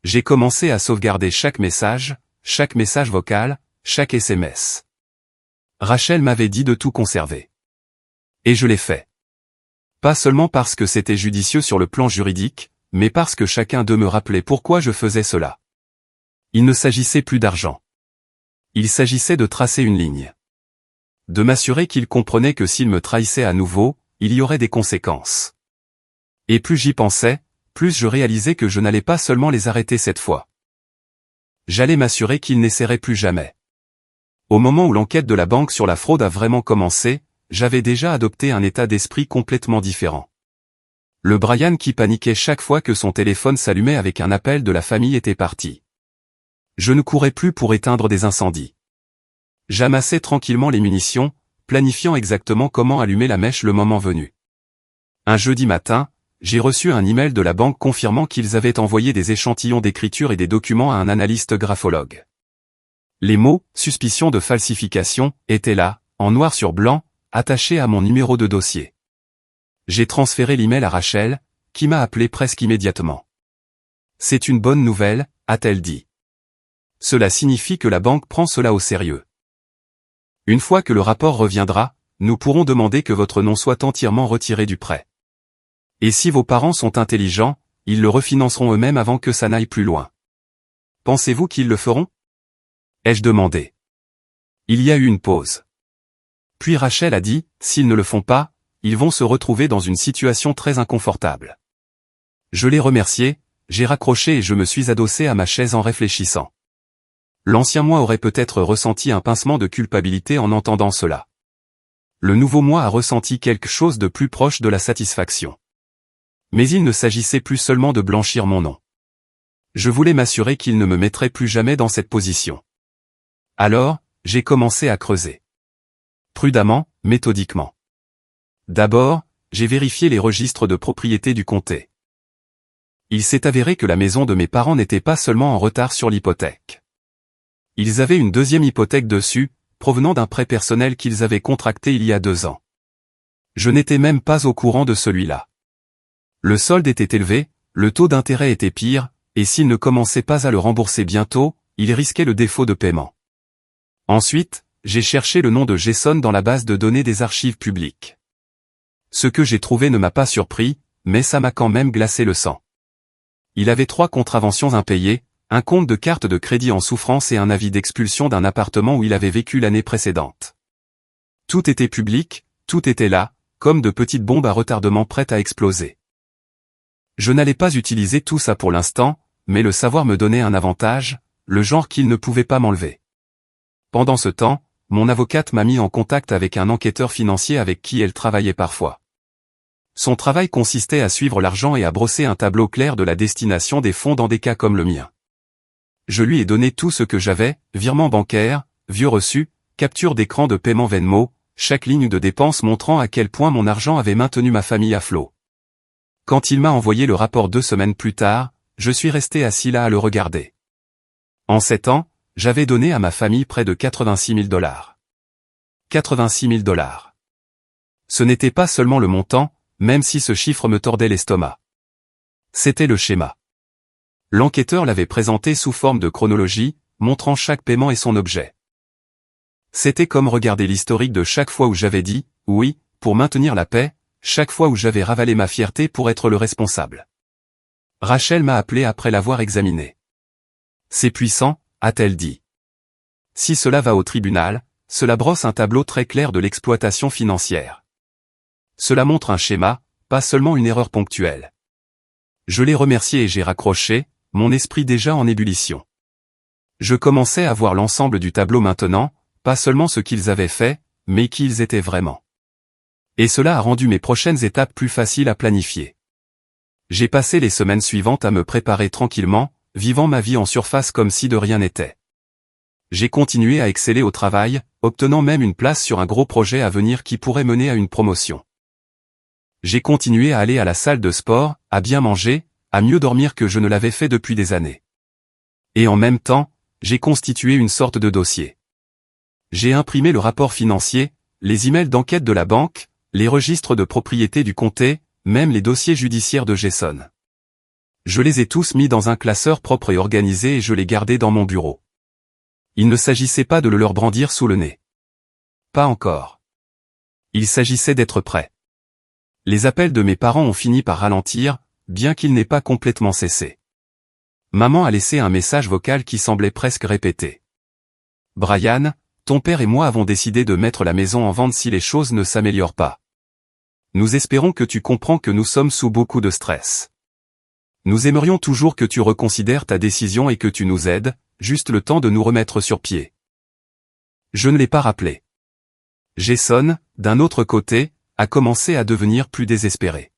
J'ai commencé à sauvegarder chaque message vocal, chaque SMS. Rachel m'avait dit de tout conserver. Et je l'ai fait. Pas seulement parce que c'était judicieux sur le plan juridique, mais parce que chacun d'eux me rappelait pourquoi je faisais cela. Il ne s'agissait plus d'argent. Il s'agissait de tracer une ligne. De m'assurer qu'ils comprenaient que s'ils me trahissaient à nouveau, il y aurait des conséquences. Et plus j'y pensais, plus je réalisais que je n'allais pas seulement les arrêter cette fois. J'allais m'assurer qu'ils n'essaieraient plus jamais. Au moment où l'enquête de la banque sur la fraude a vraiment commencé, j'avais déjà adopté un état d'esprit complètement différent. Le Brian qui paniquait chaque fois que son téléphone s'allumait avec un appel de la famille était parti. Je ne courais plus pour éteindre des incendies. J'amassais tranquillement les munitions, planifiant exactement comment allumer la mèche le moment venu. Un jeudi matin, j'ai reçu un email de la banque confirmant qu'ils avaient envoyé des échantillons d'écriture et des documents à un analyste graphologue. Les mots « suspicion de falsification » étaient là, en noir sur blanc, attachés à mon numéro de dossier. J'ai transféré l'email à Rachel, qui m'a appelé presque immédiatement. « C'est une bonne nouvelle », a-t-elle dit. « Cela signifie que la banque prend cela au sérieux. Une fois que le rapport reviendra, nous pourrons demander que votre nom soit entièrement retiré du prêt. Et si vos parents sont intelligents, ils le refinanceront eux-mêmes avant que ça n'aille plus loin. Pensez-vous qu'ils le feront ? Ai-je demandé. Il y a eu une pause. Puis Rachel a dit, s'ils ne le font pas, ils vont se retrouver dans une situation très inconfortable. Je l'ai remercié, j'ai raccroché et je me suis adossé à ma chaise en réfléchissant. L'ancien moi aurait peut-être ressenti un pincement de culpabilité en entendant cela. Le nouveau moi a ressenti quelque chose de plus proche de la satisfaction. Mais il ne s'agissait plus seulement de blanchir mon nom. Je voulais m'assurer qu'il ne me mettrait plus jamais dans cette position. Alors, j'ai commencé à creuser. Prudemment, méthodiquement. D'abord, j'ai vérifié les registres de propriété du comté. Il s'est avéré que la maison de mes parents n'était pas seulement en retard sur l'hypothèque. Ils avaient une deuxième hypothèque dessus, provenant d'un prêt personnel qu'ils avaient contracté il y a 2 ans. Je n'étais même pas au courant de celui-là. Le solde était élevé, le taux d'intérêt était pire, et s'il ne commençait pas à le rembourser bientôt, il risquait le défaut de paiement. Ensuite, j'ai cherché le nom de Jason dans la base de données des archives publiques. Ce que j'ai trouvé ne m'a pas surpris, mais ça m'a quand même glacé le sang. Il avait 3 contraventions impayées, un compte de carte de crédit en souffrance et un avis d'expulsion d'un appartement où il avait vécu l'année précédente. Tout était public, tout était là, comme de petites bombes à retardement prêtes à exploser. Je n'allais pas utiliser tout ça pour l'instant, mais le savoir me donnait un avantage, le genre qu'il ne pouvait pas m'enlever. Pendant ce temps, mon avocate m'a mis en contact avec un enquêteur financier avec qui elle travaillait parfois. Son travail consistait à suivre l'argent et à brosser un tableau clair de la destination des fonds dans des cas comme le mien. Je lui ai donné tout ce que j'avais, virements bancaires, vieux reçus, capture d'écran de paiement Venmo, chaque ligne de dépense montrant à quel point mon argent avait maintenu ma famille à flot. Quand il m'a envoyé le rapport 2 semaines plus tard, je suis resté assis là à le regarder. En 7 ans, j'avais donné à ma famille près de $86 000. $86 000. Ce n'était pas seulement le montant, même si ce chiffre me tordait l'estomac. C'était le schéma. L'enquêteur l'avait présenté sous forme de chronologie, montrant chaque paiement et son objet. C'était comme regarder l'historique de chaque fois où j'avais dit « oui » pour maintenir la paix, chaque fois où j'avais ravalé ma fierté pour être le responsable. Rachel m'a appelé après l'avoir examiné. « C'est puissant », a-t-elle dit. Si cela va au tribunal, cela brosse un tableau très clair de l'exploitation financière. Cela montre un schéma, pas seulement une erreur ponctuelle. Je l'ai remercié et j'ai raccroché, mon esprit déjà en ébullition. Je commençais à voir l'ensemble du tableau maintenant, pas seulement ce qu'ils avaient fait, mais qui ils étaient vraiment. Et cela a rendu mes prochaines étapes plus faciles à planifier. J'ai passé les semaines suivantes à me préparer tranquillement, vivant ma vie en surface comme si de rien n'était. J'ai continué à exceller au travail, obtenant même une place sur un gros projet à venir qui pourrait mener à une promotion. J'ai continué à aller à la salle de sport, à bien manger, à mieux dormir que je ne l'avais fait depuis des années. Et en même temps, j'ai constitué une sorte de dossier. J'ai imprimé le rapport financier, les emails d'enquête de la banque, les registres de propriété du comté, même les dossiers judiciaires de Jason. Je les ai tous mis dans un classeur propre et organisé et je les gardais dans mon bureau. Il ne s'agissait pas de le leur brandir sous le nez. Pas encore. Il s'agissait d'être prêt. Les appels de mes parents ont fini par ralentir, bien qu'ils n'aient pas complètement cessé. Maman a laissé un message vocal qui semblait presque répété. « Brian, ton père et moi avons décidé de mettre la maison en vente si les choses ne s'améliorent pas. Nous espérons que tu comprends que nous sommes sous beaucoup de stress. Nous aimerions toujours que tu reconsidères ta décision et que tu nous aides, juste le temps de nous remettre sur pied. » Je ne l'ai pas rappelé. Jason, d'un autre côté, a commencé à devenir plus désespéré.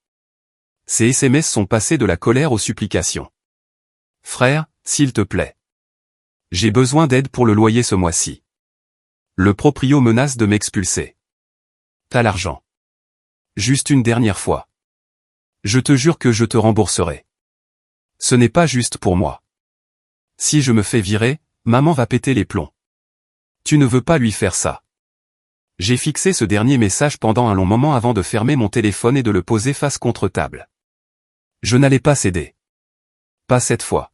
Ses SMS sont passés de la colère aux supplications. « Frère, s'il te plaît. J'ai besoin d'aide pour le loyer ce mois-ci. Le proprio menace de m'expulser. T'as l'argent. Juste une dernière fois. Je te jure que je te rembourserai. Ce n'est pas juste pour moi. Si je me fais virer, maman va péter les plombs. Tu ne veux pas lui faire ça. J'ai fixé ce dernier message pendant un long moment avant de fermer mon téléphone et de le poser face contre table. Je n'allais pas céder. Pas cette fois.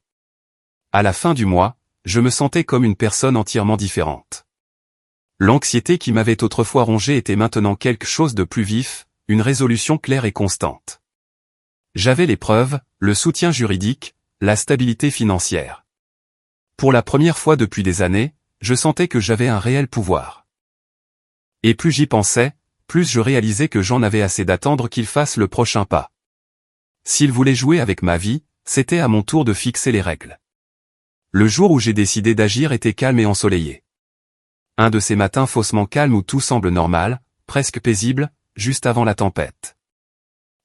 À la fin du mois, je me sentais comme une personne entièrement différente. L'anxiété qui m'avait autrefois rongé était maintenant quelque chose de plus vif, une résolution claire et constante. J'avais les preuves, le soutien juridique, la stabilité financière. Pour la première fois depuis des années, je sentais que j'avais un réel pouvoir. Et plus j'y pensais, plus je réalisais que j'en avais assez d'attendre qu'il fasse le prochain pas. S'il voulait jouer avec ma vie, c'était à mon tour de fixer les règles. Le jour où j'ai décidé d'agir était calme et ensoleillé. Un de ces matins faussement calmes où tout semble normal, presque paisible, juste avant la tempête.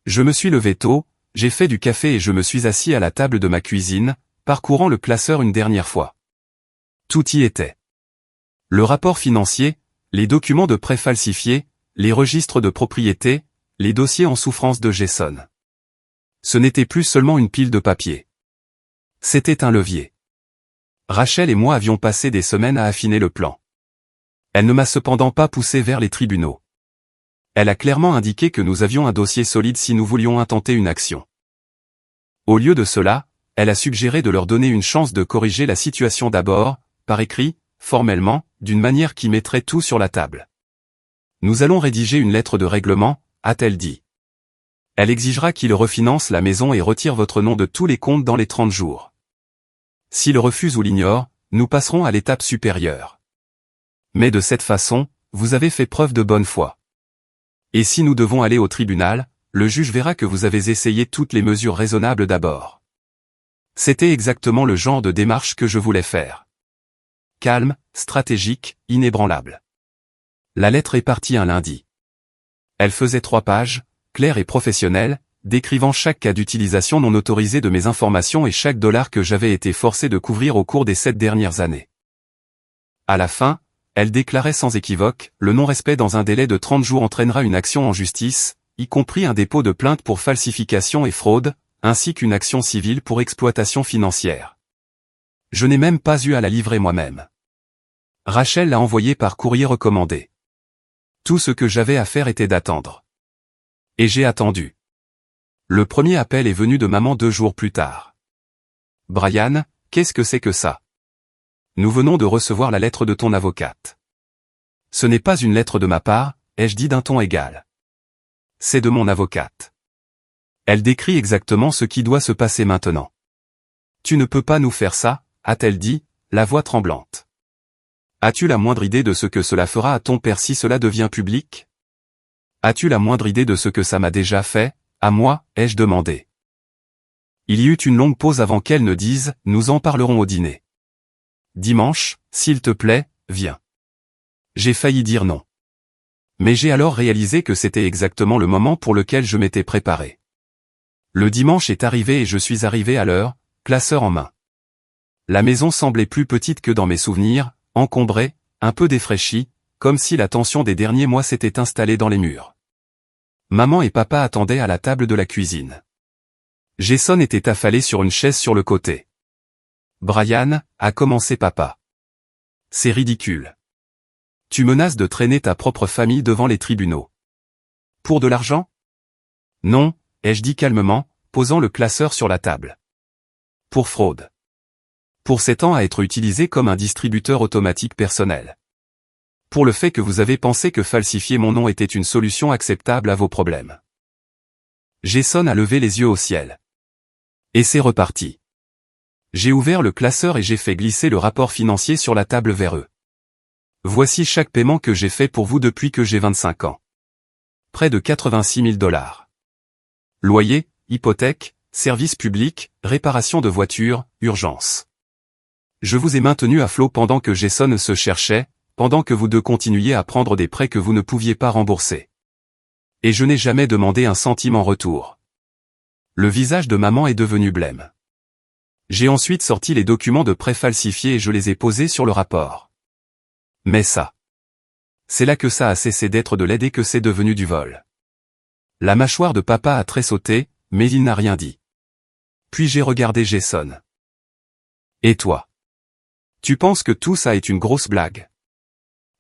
Je me suis levé tôt, j'ai fait du café et je me suis assis à la table de ma cuisine, parcourant le classeur une dernière fois. Tout y était. Le rapport financier, les documents de prêt falsifiés, les registres de propriété, les dossiers en souffrance de Jason. Ce n'était plus seulement une pile de papier. C'était un levier. Rachel et moi avions passé des semaines à affiner le plan. Elle ne m'a cependant pas poussé vers les tribunaux. Elle a clairement indiqué que nous avions un dossier solide si nous voulions intenter une action. Au lieu de cela, elle a suggéré de leur donner une chance de corriger la situation d'abord, par écrit, formellement, d'une manière qui mettrait tout sur la table. Nous allons rédiger une lettre de règlement, a-t-elle dit. Elle exigera qu'il refinance la maison et retire votre nom de tous les comptes dans les 30 jours. S'il refuse ou l'ignore, nous passerons à l'étape supérieure. Mais de cette façon, vous avez fait preuve de bonne foi. Et si nous devons aller au tribunal, le juge verra que vous avez essayé toutes les mesures raisonnables d'abord. C'était exactement le genre de démarche que je voulais faire. Calme, stratégique, inébranlable. La lettre est partie un lundi. Elle faisait 3 pages, claire et professionnelle, décrivant chaque cas d'utilisation non autorisée de mes informations et chaque dollar que j'avais été forcé de couvrir au cours des 7 dernières années. À la fin, elle déclarait sans équivoque, le non-respect dans un délai de 30 jours entraînera une action en justice, y compris un dépôt de plainte pour falsification et fraude, ainsi qu'une action civile pour exploitation financière. Je n'ai même pas eu à la livrer moi-même. Rachel l'a envoyée par courrier recommandé. Tout ce que j'avais à faire était d'attendre. Et j'ai attendu. Le premier appel est venu de maman 2 jours plus tard. « Brian, qu'est-ce que c'est que ça ? Nous venons de recevoir la lettre de ton avocate. » « Ce n'est pas une lettre de ma part, ai-je dit d'un ton égal. C'est de mon avocate. Elle décrit exactement ce qui doit se passer maintenant. »« Tu ne peux pas nous faire ça, a-t-elle dit, la voix tremblante. As-tu la moindre idée de ce que cela fera à ton père si cela devient public ? As-tu la moindre idée de ce que ça m'a déjà fait, à moi, ai-je demandé. Il y eut une longue pause avant qu'elle ne dise « Nous en parlerons au dîner. » Dimanche, s'il te plaît, viens. J'ai failli dire non. Mais j'ai alors réalisé que c'était exactement le moment pour lequel je m'étais préparé. Le dimanche est arrivé et je suis arrivé à l'heure, classeur en main. La maison semblait plus petite que dans mes souvenirs, encombrée, un peu défraîchie, comme si la tension des derniers mois s'était installée dans les murs. Maman et papa attendaient à la table de la cuisine. Jason était affalé sur une chaise sur le côté. « Brian, » a commencé papa. « C'est ridicule. Tu menaces de traîner ta propre famille devant les tribunaux. Pour de l'argent ? » ?»« Non, » ai-je dit calmement, posant le classeur sur la table. « Pour fraude. Pour 7 ans à être utilisé comme un distributeur automatique personnel. Pour le fait que vous avez pensé que falsifier mon nom était une solution acceptable à vos problèmes. » Jason a levé les yeux au ciel. Et c'est reparti. J'ai ouvert le classeur et j'ai fait glisser le rapport financier sur la table vers eux. Voici chaque paiement que j'ai fait pour vous depuis que j'ai 25 ans. Près de 86 000 $. Loyer, hypothèque, services publics, réparation de voitures, urgence. Je vous ai maintenu à flot pendant que Jason se cherchait, pendant que vous deux continuiez à prendre des prêts que vous ne pouviez pas rembourser. Et je n'ai jamais demandé un centime en retour. Le visage de maman est devenu blême. J'ai ensuite sorti les documents de prêt falsifiés et je les ai posés sur le rapport. Mais ça. C'est là que ça a cessé d'être de l'aide et que c'est devenu du vol. La mâchoire de papa a tressauté, mais il n'a rien dit. Puis j'ai regardé Jason. Et toi? Tu penses que tout ça est une grosse blague?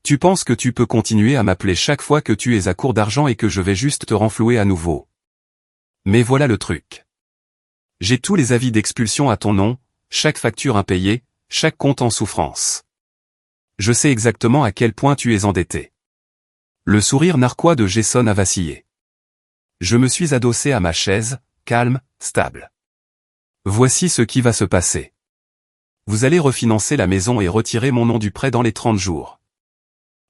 Tu penses que tu peux continuer à m'appeler chaque fois que tu es à court d'argent et que je vais juste te renflouer à nouveau? Mais voilà le truc. J'ai tous les avis d'expulsion à ton nom, chaque facture impayée, chaque compte en souffrance. Je sais exactement à quel point tu es endetté. Le sourire narquois de Jason a vacillé. Je me suis adossé à ma chaise, calme, stable. Voici ce qui va se passer. Vous allez refinancer la maison et retirer mon nom du prêt dans les 30 jours.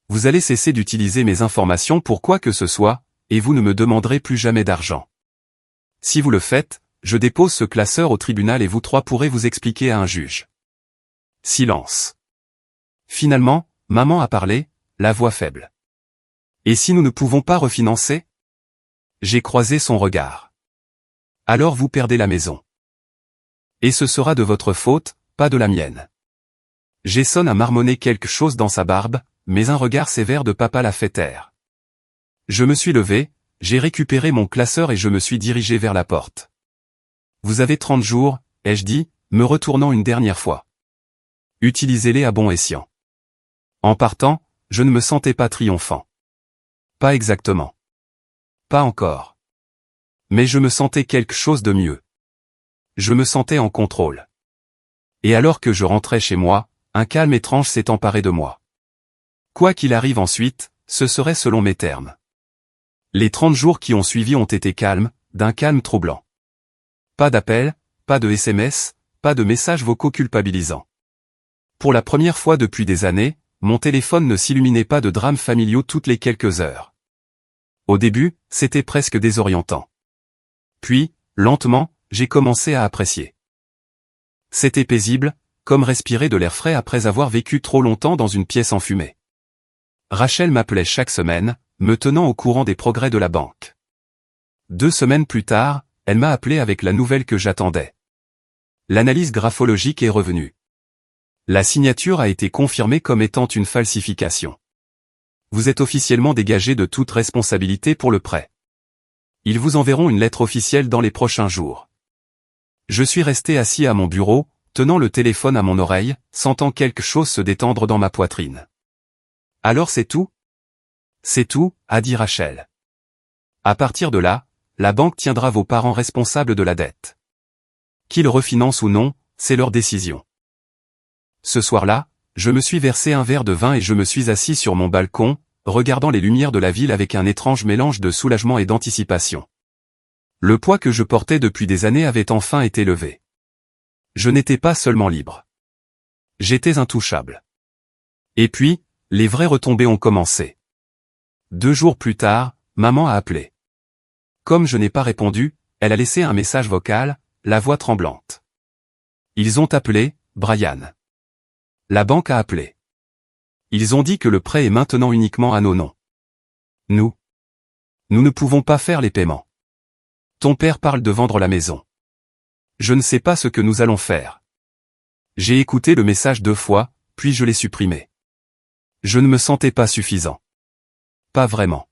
Vous allez cesser d'utiliser mes informations pour quoi que ce soit, et vous ne me demanderez plus jamais d'argent. Si vous le faites, je dépose ce classeur au tribunal et vous trois pourrez vous expliquer à un juge. Silence. Finalement, maman a parlé, la voix faible. Et si nous ne pouvons pas refinancer? J'ai croisé son regard. Alors vous perdez la maison. Et ce sera de votre faute, pas de la mienne. Jason a marmonné quelque chose dans sa barbe, mais un regard sévère de papa l'a fait taire. Je me suis levé, j'ai récupéré mon classeur et je me suis dirigé vers la porte. Vous avez 30 jours, ai-je dit, me retournant une dernière fois. Utilisez-les à bon escient. En partant, je ne me sentais pas triomphant. Pas exactement. Pas encore. Mais je me sentais quelque chose de mieux. Je me sentais en contrôle. Et alors que je rentrais chez moi, un calme étrange s'est emparé de moi. Quoi qu'il arrive ensuite, ce serait selon mes termes. Les 30 jours qui ont suivi ont été calmes, d'un calme troublant. Pas d'appels, pas de SMS, pas de messages vocaux culpabilisants. Pour la première fois depuis des années, mon téléphone ne s'illuminait pas de drames familiaux toutes les quelques heures. Au début, c'était presque désorientant. Puis, lentement, j'ai commencé à apprécier. C'était paisible, comme respirer de l'air frais après avoir vécu trop longtemps dans une pièce enfumée. Rachel m'appelait chaque semaine, me tenant au courant des progrès de la banque. 2 semaines plus tard, elle m'a appelé avec la nouvelle que j'attendais. L'analyse graphologique est revenue. La signature a été confirmée comme étant une falsification. Vous êtes officiellement dégagé de toute responsabilité pour le prêt. Ils vous enverront une lettre officielle dans les prochains jours. Je suis resté assis à mon bureau, tenant le téléphone à mon oreille, sentant quelque chose se détendre dans ma poitrine. Alors c'est tout? C'est tout, a dit Rachel. À partir de là, la banque tiendra vos parents responsables de la dette. Qu'ils refinancent ou non, c'est leur décision. Ce soir-là, je me suis versé un verre de vin et je me suis assis sur mon balcon, regardant les lumières de la ville avec un étrange mélange de soulagement et d'anticipation. Le poids que je portais depuis des années avait enfin été levé. Je n'étais pas seulement libre. J'étais intouchable. Et puis, les vraies retombées ont commencé. 2 jours plus tard, maman a appelé. Comme je n'ai pas répondu, elle a laissé un message vocal, la voix tremblante. Ils ont appelé, Brian. La banque a appelé. Ils ont dit que le prêt est maintenant uniquement à nos noms. Nous ne pouvons pas faire les paiements. Ton père parle de vendre la maison. Je ne sais pas ce que nous allons faire. J'ai écouté le message 2 fois, puis je l'ai supprimé. Je ne me sentais pas suffisant. Pas vraiment.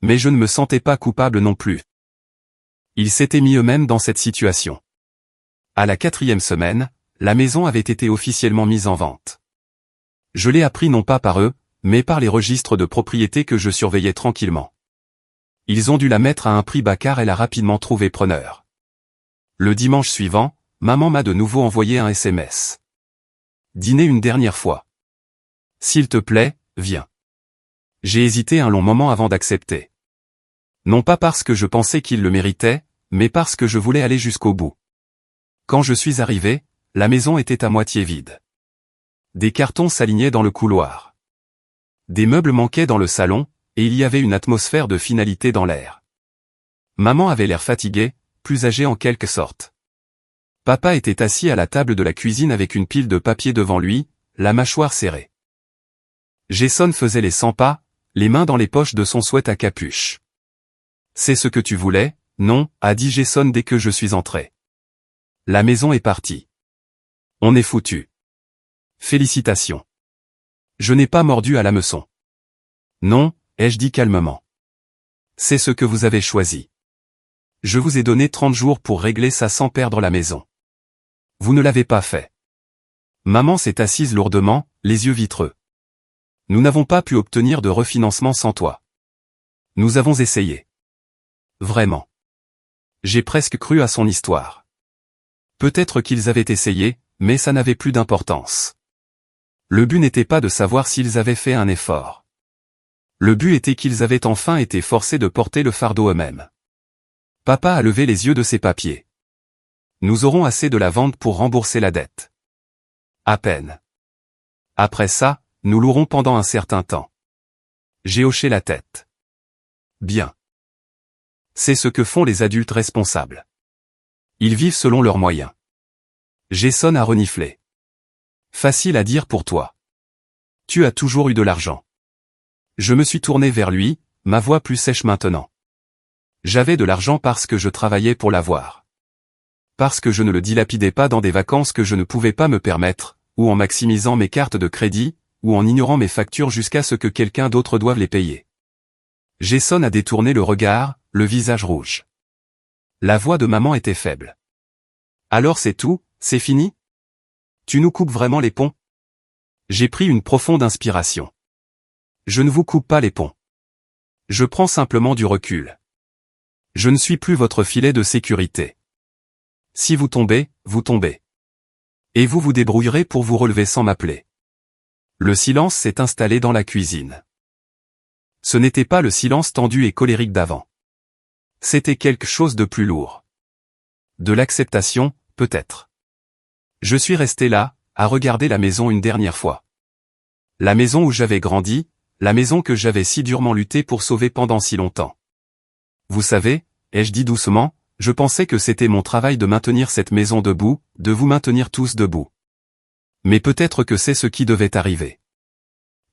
Mais je ne me sentais pas coupable non plus. Ils s'étaient mis eux-mêmes dans cette situation. À la 4e semaine, la maison avait été officiellement mise en vente. Je l'ai appris non pas par eux, mais par les registres de propriété que je surveillais tranquillement. Ils ont dû la mettre à un prix bas car elle a rapidement trouvé preneur. Le dimanche suivant, maman m'a de nouveau envoyé un SMS. Dîner une dernière fois. S'il te plaît, viens. J'ai hésité un long moment avant d'accepter. Non pas parce que je pensais qu'il le méritait, mais parce que je voulais aller jusqu'au bout. Quand je suis arrivé, la maison était à moitié vide. Des cartons s'alignaient dans le couloir. Des meubles manquaient dans le salon, et il y avait une atmosphère de finalité dans l'air. Maman avait l'air fatiguée, plus âgée en quelque sorte. Papa était assis à la table de la cuisine avec une pile de papier devant lui, la mâchoire serrée. Jason faisait les 100 pas, les mains dans les poches de son sweat à capuche. C'est ce que tu voulais, non, a dit Jason dès que je suis entré. La maison est partie. On est foutu. Félicitations. Je n'ai pas mordu à l'hameçon. Non, ai-je dit calmement. C'est ce que vous avez choisi. Je vous ai donné 30 jours pour régler ça sans perdre la maison. Vous ne l'avez pas fait. Maman s'est assise lourdement, les yeux vitreux. Nous n'avons pas pu obtenir de refinancement sans toi. Nous avons essayé. Vraiment. J'ai presque cru à son histoire. Peut-être qu'ils avaient essayé, mais ça n'avait plus d'importance. Le but n'était pas de savoir s'ils avaient fait un effort. Le but était qu'ils avaient enfin été forcés de porter le fardeau eux-mêmes. Papa a levé les yeux de ses papiers. Nous aurons assez de la vente pour rembourser la dette. À peine. Après ça, nous louerons pendant un certain temps. J'ai hoché la tête. Bien. C'est ce que font les adultes responsables. Ils vivent selon leurs moyens. Jason a reniflé. Facile à dire pour toi. Tu as toujours eu de l'argent. Je me suis tourné vers lui, ma voix plus sèche maintenant. J'avais de l'argent parce que je travaillais pour l'avoir. Parce que je ne le dilapidais pas dans des vacances que je ne pouvais pas me permettre, ou en maximisant mes cartes de crédit, ou en ignorant mes factures jusqu'à ce que quelqu'un d'autre doive les payer. Jason a détourné le regard, le visage rouge. La voix de maman était faible. Alors c'est tout, c'est fini? Tu nous coupes vraiment les ponts? J'ai pris une profonde inspiration. Je ne vous coupe pas les ponts. Je prends simplement du recul. Je ne suis plus votre filet de sécurité. Si vous tombez, vous tombez. Et vous vous débrouillerez pour vous relever sans m'appeler. Le silence s'est installé dans la cuisine. Ce n'était pas le silence tendu et colérique d'avant. C'était quelque chose de plus lourd. De l'acceptation, peut-être. Je suis resté là, à regarder la maison une dernière fois. La maison où j'avais grandi, la maison que j'avais si durement lutté pour sauver pendant si longtemps. Vous savez, ai-je dit doucement, je pensais que c'était mon travail de maintenir cette maison debout, de vous maintenir tous debout. Mais peut-être que c'est ce qui devait arriver.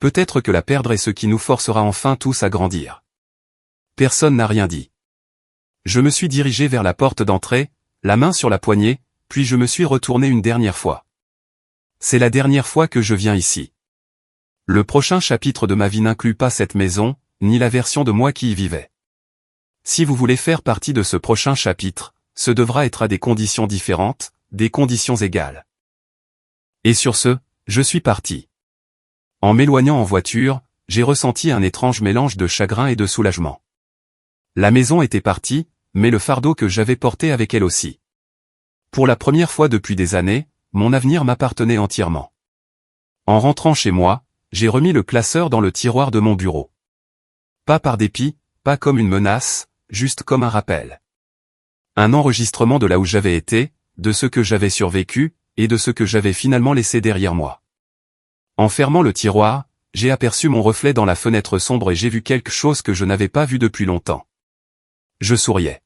Peut-être que la perdre est ce qui nous forcera enfin tous à grandir. Personne n'a rien dit. Je me suis dirigé vers la porte d'entrée, la main sur la poignée, puis je me suis retourné une dernière fois. C'est la dernière fois que je viens ici. Le prochain chapitre de ma vie n'inclut pas cette maison, ni la version de moi qui y vivait. Si vous voulez faire partie de ce prochain chapitre, ce devra être à des conditions différentes, des conditions égales. Et sur ce, je suis parti. En m'éloignant en voiture, j'ai ressenti un étrange mélange de chagrin et de soulagement. La maison était partie, mais le fardeau que j'avais porté avec elle aussi. Pour la première fois depuis des années, mon avenir m'appartenait entièrement. En rentrant chez moi, j'ai remis le classeur dans le tiroir de mon bureau. Pas par dépit, pas comme une menace, juste comme un rappel. Un enregistrement de là où j'avais été, de ce que j'avais survécu, et de ce que j'avais finalement laissé derrière moi. En fermant le tiroir, j'ai aperçu mon reflet dans la fenêtre sombre et j'ai vu quelque chose que je n'avais pas vu depuis longtemps. Je souriais.